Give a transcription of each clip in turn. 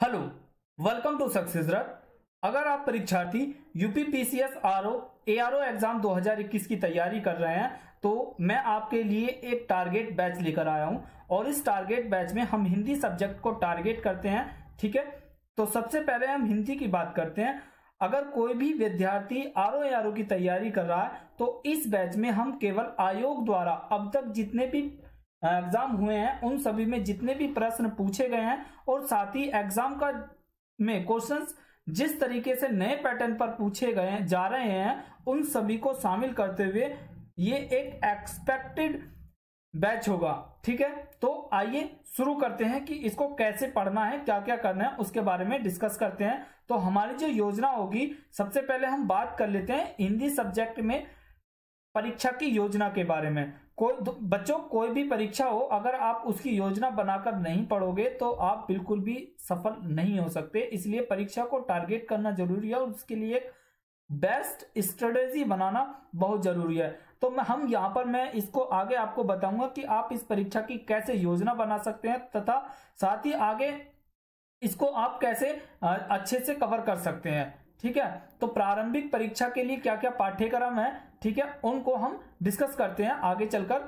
Hello, welcome to success रट। अगर आप परीक्षार्थी यूपीपीसीएस आरओ एआरओ एग्जाम 2021 की तैयारी कर रहे हैं तो मैं आपके लिए एक टारगेट बैच लेकर आया हूं और इस टारगेट बैच में हम हिंदी सब्जेक्ट को टारगेट करते हैं। ठीक है, तो सबसे पहले हम हिंदी की बात करते हैं। अगर कोई भी विद्यार्थी आरओ एआरओ की तैयारी कर रहा है तो इस बैच में हम केवल आयोग द्वारा अब तक जितने भी एग्जाम हुए हैं उन सभी में जितने भी प्रश्न पूछे गए हैं और साथ ही एग्जाम का में क्वेश्चंस जिस तरीके से नए पैटर्न पर पूछे गए जा रहे हैं उन सभी को शामिल करते हुए ये एक एक्सपेक्टेड बैच होगा। ठीक है, तो आइए शुरू करते हैं कि इसको कैसे पढ़ना है, क्या क्या करना है, उसके बारे में डिस्कस करते हैं। तो हमारी जो योजना होगी, सबसे पहले हम बात कर लेते हैं हिंदी सब्जेक्ट में परीक्षा की योजना के बारे में। बच्चों, कोई भी परीक्षा हो, अगर आप उसकी योजना बनाकर नहीं पढ़ोगे तो आप बिल्कुल भी सफल नहीं हो सकते। इसलिए परीक्षा को टारगेट करना जरूरी है और उसके लिए एक बेस्ट स्ट्रेटेजी बनाना बहुत जरूरी है। तो हम यहाँ पर मैं इसको आगे आपको बताऊंगा कि आप इस परीक्षा की कैसे योजना बना सकते हैं तथा साथ ही आगे इसको आप कैसे अच्छे से कवर कर सकते हैं। ठीक है, तो प्रारंभिक परीक्षा के लिए क्या क्या पाठ्यक्रम है, ठीक है, उनको हम डिस्कस करते हैं आगे चलकर।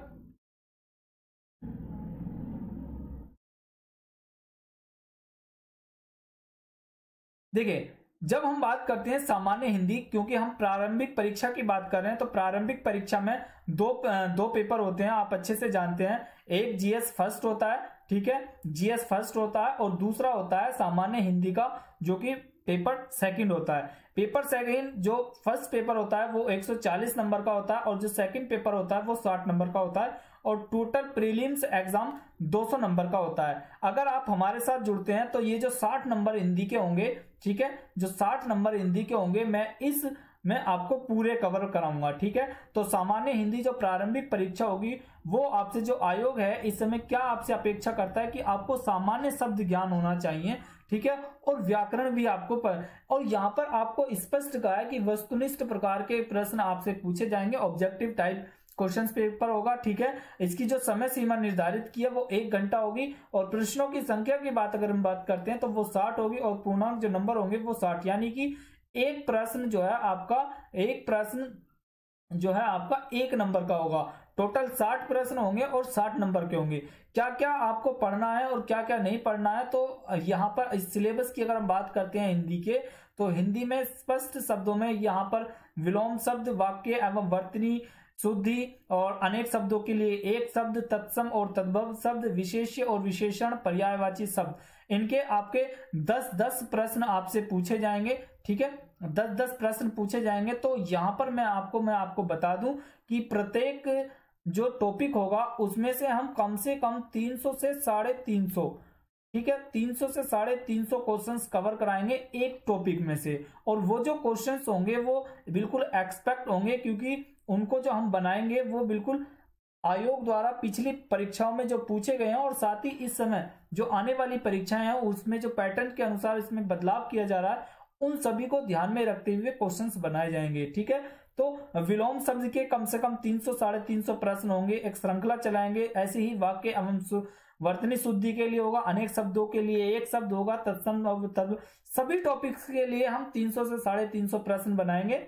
देखिए, जब हम बात करते हैं सामान्य हिंदी, क्योंकि हम प्रारंभिक परीक्षा की बात कर रहे हैं, तो प्रारंभिक परीक्षा में दो पेपर होते हैं, आप अच्छे से जानते हैं। एक जीएस फर्स्ट होता है, ठीक है, जीएस फर्स्ट होता है, और दूसरा होता है सामान्य हिंदी का, जो कि पेपर सेकंड होता है। पेपर सेकंड, जो फर्स्ट पेपर होता है वो 140 नंबर का होता है और जो सेकंड पेपर होता है वो 60 नंबर का होता है और टोटल प्रीलिम्स एग्जाम 200 नंबर का होता है। अगर आप हमारे साथ जुड़ते हैं तो ये जो 60 नंबर हिंदी के होंगे, ठीक है, जो 60 नंबर हिंदी के होंगे मैं आपको पूरे कवर कराऊंगा। ठीक है, तो सामान्य हिंदी जो प्रारंभिक परीक्षा होगी वो आपसे, जो आयोग है इस समय क्या आपसे अपेक्षा करता है कि आपको सामान्य शब्द ज्ञान होना चाहिए, ठीक है, और व्याकरण भी आपको और यहाँ पर आपको स्पष्ट कहा है कि वस्तुनिष्ठ प्रकार के प्रश्न आपसे पूछे जाएंगे, ऑब्जेक्टिव टाइप क्वेश्चन पेपर होगा। ठीक है, इसकी जो समय सीमा निर्धारित की है वो 1 घंटा होगी और प्रश्नों की संख्या की बात अगर हम बात करते हैं तो वो 60 होगी और पूर्णांक जो नंबर होंगे वो 60, यानी कि एक प्रश्न जो है आपका 1 नंबर का होगा। टोटल 60 प्रश्न होंगे और 60 नंबर के होंगे। क्या क्या आपको पढ़ना है और क्या क्या नहीं पढ़ना है, तो यहाँ पर इस सिलेबस की अगर हम बात करते हैं हिंदी के, तो हिंदी में स्पष्ट शब्दों में यहाँ पर विलोम शब्द, वाक्य एवं वर्तनी शुद्धि और अनेक शब्दों के लिए एक शब्द, तत्सम और तद्भव शब्द, विशेष्य और विशेषण, पर्यायवाची शब्द, इनके आपके 10-10 प्रश्न आपसे पूछे जाएंगे। ठीक है, 10-10 प्रश्न पूछे जाएंगे। तो यहां पर मैं आपको बता दूं कि प्रत्येक जो टॉपिक होगा उसमें से हम कम से कम 300 से 350, ठीक है, 300 से 350 क्वेश्चंस कवर कराएंगे एक टॉपिक में से। और वो जो क्वेश्चंस होंगे वो बिल्कुल एक्सपेक्ट होंगे, क्योंकि उनको जो हम बनाएंगे वो बिल्कुल आयोग द्वारा पिछली परीक्षाओं में जो पूछे गए हैं और साथ ही इस समय जो आने वाली परीक्षाएं हैं उसमें जो पैटर्न के अनुसार इसमें बदलाव किया जा रहा है उन सभी को ध्यान में रखते हुए क्वेश्चंस बनाए जाएंगे। ठीक है, तो विलोम शब्द के कम से कम 300 350 प्रश्न होंगे, एक श्रृंखला चलाएंगे। ऐसे ही वाक्य एवं वर्तनी शुद्धि के लिए होगा, अनेक शब्दों के लिए एक शब्द होगा, तत्सम और सभी टॉपिक्स के लिए हम 300 से 350 प्रश्न बनाएंगे।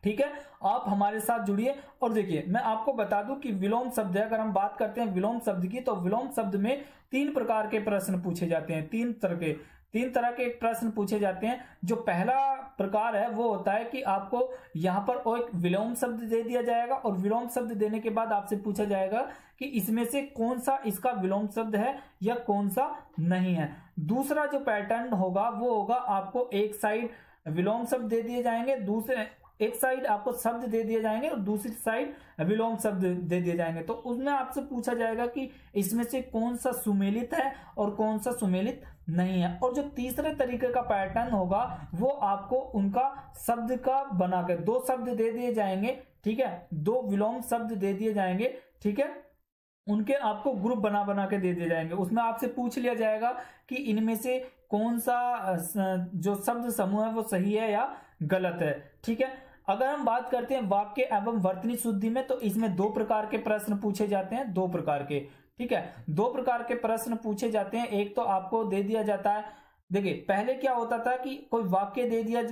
ठीक है, आप हमारे साथ जुड़िए। और देखिए, मैं आपको बता दूं कि विलोम शब्द है, अगर हम बात करते हैं विलोम शब्द की, तो विलोम शब्द में 3 प्रकार के प्रश्न पूछे जाते हैं, 3 तरह के प्रश्न पूछे जाते हैं। जो पहला प्रकार है वो होता है कि आपको यहां पर एक विलोम शब्द दे दिया जाएगा और विलोम शब्द देने के बाद आपसे पूछा जाएगा कि इसमें से कौन सा इसका विलोम शब्द है या कौन सा नहीं है। दूसरा जो पैटर्न होगा वो होगा, आपको एक साइड विलोम शब्द दे दिए जाएंगे, एक साइड आपको शब्द दे दिए जाएंगे और दूसरी साइड विलोम शब्द दे दिए जाएंगे। तो उसमें आपसे पूछा जाएगा कि इसमें से कौन सा सुमेलित है और कौन सा सुमेलित नहीं है। और जो तीसरे तरीके का पैटर्न होगा वो आपको उनका शब्द का बनाकर 2 शब्द दे दिए जाएंगे, ठीक है, 2 विलोम शब्द दे दिए जाएंगे, ठीक है, उनके आपको ग्रुप बना के दे दिए जाएंगे। उसमें आपसे पूछ लिया जाएगा कि इनमें से कौन सा जो शब्द समूह है वो सही है या गलत है। ठीक है, अगर हम बात करते हैं वाक्य एवं वर्तनी शुद्धि में, तो इसमें 2 प्रकार के प्रश्न पूछे जाते हैं, 2 प्रकार के, ठीक है, 2 प्रकार के प्रश्न पूछे जाते हैं। एक तो आपको दे दिया जाता है देखिए पहले क्या होता था कि कोई वाक्य दे दिया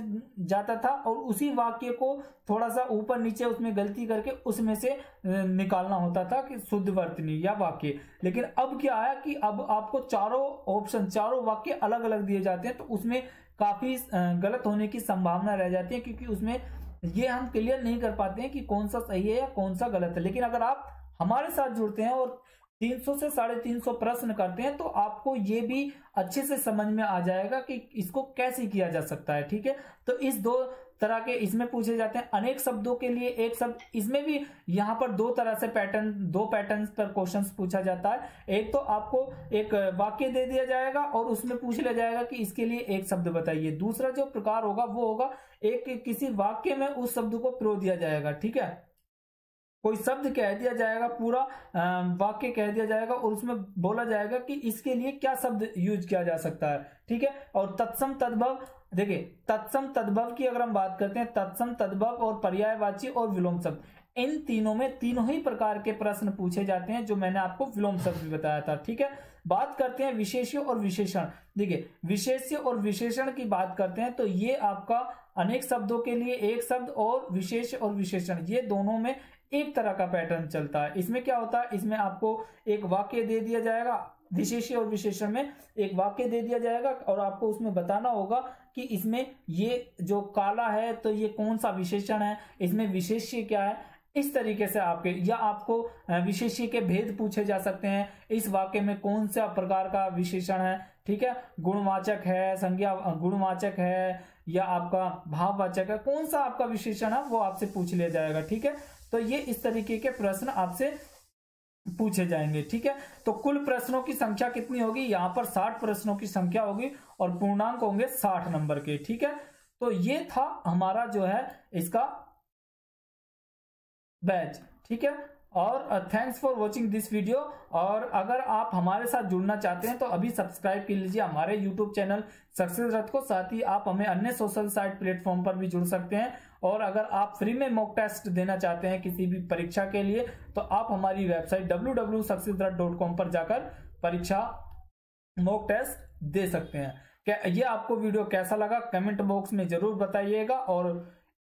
जाता था और उसी वाक्य को थोड़ा सा ऊपर नीचे उसमें गलती करके उसमें से निकालना होता था कि शुद्ध वर्तनी या वाक्य। लेकिन अब क्या है कि अब आपको चारों ऑप्शन, चारों वाक्य अलग अलग दिए जाते हैं, तो उसमें काफी गलत होने की संभावना रह जाती है, क्योंकि उसमें ये हम क्लियर नहीं कर पाते हैं कि कौन सा सही है या कौन सा गलत है। लेकिन अगर आप हमारे साथ जुड़ते हैं और 300 से 350 प्रश्न करते हैं तो आपको ये भी अच्छे से समझ में आ जाएगा कि इसको कैसे किया जा सकता है। ठीक है, तो इस दो तरह के इसमें पूछे जाते हैं, अनेक शब्दों के लिए एक शब्द। इसमें भी यहाँ पर दो तरह से पैटर्न, दो पैटर्न्स पर क्वेश्चंस पूछा जाता है। एक तो आपको एक वाक्य दे दिया जाएगा और उसमें पूछ लिया जाएगा कि इसके लिए एक शब्द बताइए। दूसरा जो प्रकार होगा वो होगा एक किसी वाक्य में उस शब्द को पिरो दिया जाएगा। ठीक है, कोई शब्द कह दिया जाएगा, पूरा वाक्य कह दिया जाएगा और उसमें बोला जाएगा कि इसके लिए क्या शब्द यूज किया जा सकता है। ठीक है, और तत्सम तद्भव, देखिए तत्सम तद्भव की अगर हम बात करते हैं, तत्सम तद्भव और पर्यायवाची और विलोम शब्द, इन तीनों में तीनों ही प्रकार के प्रश्न पूछे जाते हैं, जो मैंने आपको विलोम शब्द भी बताया था। ठीक है, बात करते हैं विशेष्य और विशेषण। देखिए विशेष्य और विशेषण की बात करते हैं तो ये आपका अनेक शब्दों के लिए एक शब्द और विशेष और विशेषण, ये दोनों में एक तरह का पैटर्न चलता है। इसमें क्या होता है, इसमें आपको एक वाक्य दे दिया जाएगा, विशेष्य और विशेषण में एक वाक्य दे दिया जाएगा और आपको उसमें बताना होगा कि इसमें ये जो काला है तो ये कौन सा विशेषण है, इसमें विशेष्य क्या है। इस तरीके से आपके, या आपको विशेष्य के भेद पूछे जा सकते हैं, इस वाक्य में कौन सा प्रकार का विशेषण है। ठीक है, गुणवाचक है, संज्ञा गुणवाचक है, या आपका भाववाचक है, कौन सा आपका विशेषण है वो आपसे पूछ लिया जाएगा। ठीक है, तो ये इस तरीके के प्रश्न आपसे पूछे जाएंगे। ठीक है, तो कुल प्रश्नों की संख्या कितनी होगी, यहां पर 60 प्रश्नों की संख्या होगी और पूर्णांक होंगे 60 नंबर के। ठीक है, तो ये था हमारा जो है इसका बैच। ठीक है, और thanks for watching this video. और अगर आप हमारे साथ जुड़ना चाहते हैं तो अभी सब्सक्राइब कर लीजिए हमारे यूट्यूब चैनल सक्सेस रथ को। साथ ही आप हमें अन्य सोशल साइट प्लेटफॉर्म पर भी जुड़ सकते हैं। और अगर आप फ्री में मॉक टेस्ट देना चाहते हैं किसी भी परीक्षा के लिए तो आप हमारी वेबसाइट www.successrath.com पर जाकर परीक्षा मॉक टेस्ट दे सकते हैं। क्या ये आपको वीडियो कैसा लगा कमेंट बॉक्स में जरूर बताइएगा। और